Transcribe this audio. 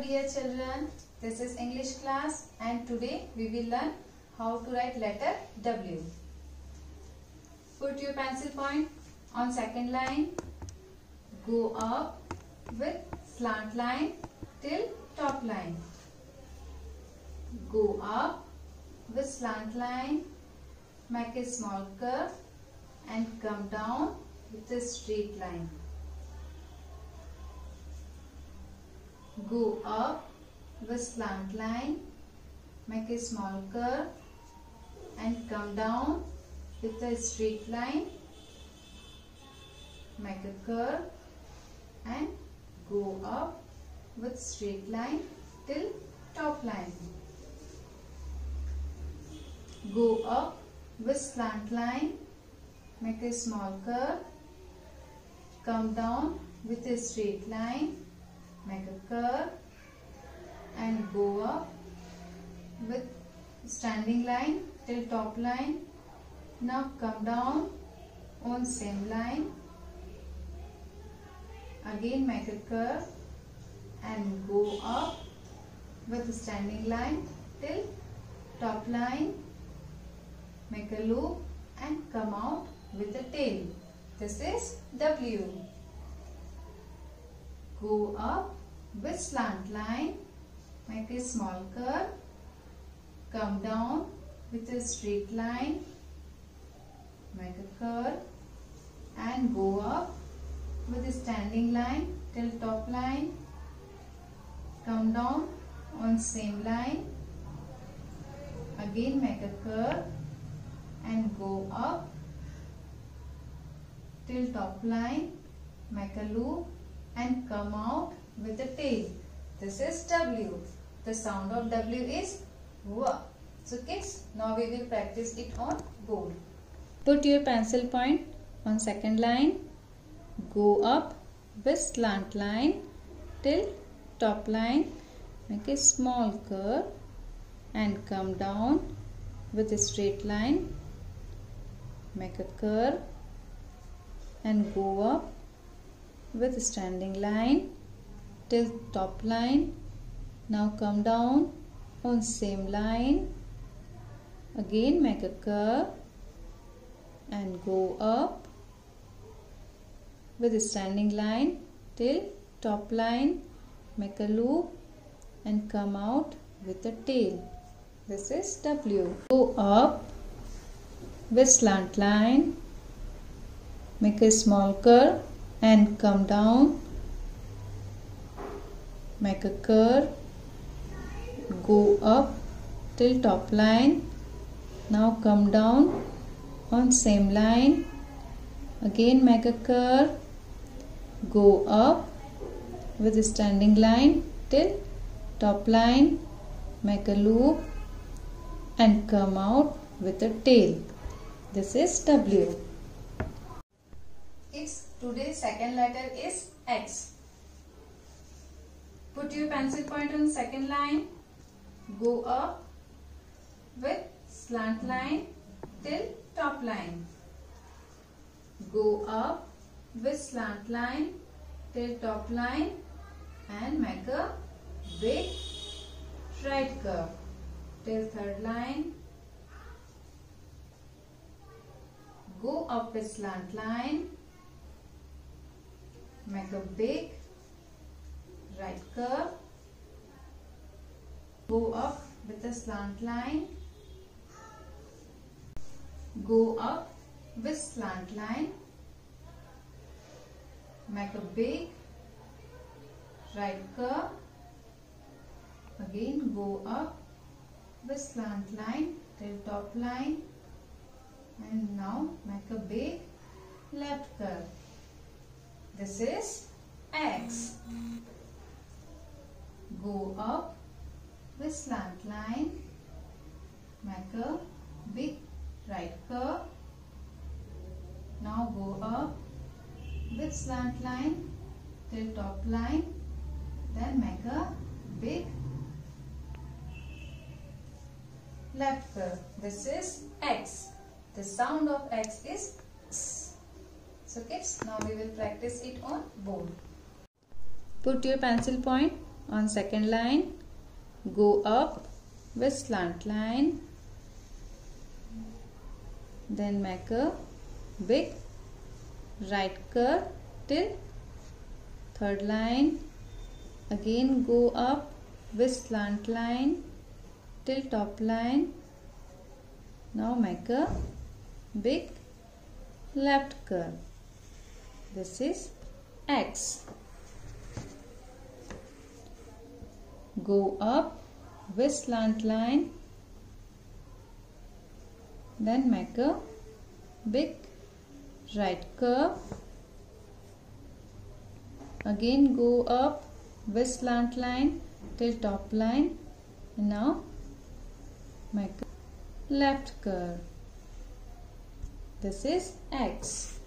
dear children, this is English class and today we will learn how to write letter W. Put your pencil point on second line, go up with slant line till top line. Go up with slant line, make a small curve and come down with a straight line. Go up with slant line, make a small curve and come down with a straight line. Make a curve and go up with straight line till top line. Go up with slant line, make a small curve, come down with a straight line. Make a curve and go up with standing line till top line. Now come down on same line. Again make a curve and go up with standing line till top line. Make a loop and come out with a tail. This is W. Go up with slant line, make a small curve, come down with a straight line, make a curve and go up with a standing line till top line, come down on same line, again make a curve and go up till top line, make a loop and come out with a tail. This is W. The sound of W is W. So kids, now we will practice it on board. Put your pencil point on second line. Go up with slant line till top line. Make a small curve and come down with a straight line. Make a curve and go up with a standing line till top line. Now come down on same line. Again make a curve and go up with a standing line till top line. Make a loop and come out with a tail. This is W. Go up with slant line, make a small curve and come down, make a curve, go up till top line. Now come down on same line, again make a curve, go up with a standing line till top line, make a loop and come out with a tail. This is W. Today's second letter is X. Put your pencil point on second line. Go up with slant line till top line. Go up with slant line till top line and make a big right curve till third line. Go up with slant line. Make a big right curve. Go up with a slant line. Go up with slant line. Make a big right curve. Again go up with slant line till top line. And now make a big left curve. This is X. Go up with slant line, make a big right curve. Now go up with slant line till top line, then make a big left curve. This is X. The sound of X is S. So kids, now we will practice it on board. Put your pencil point On second line, go up with slant line, then make a big right curve till third line. Again go up with slant line till top line. Now make a big left curve. This is X. Go up with slant line, then make a big right curve. Again go up with slant line till top line, and now make a left curve. This is X.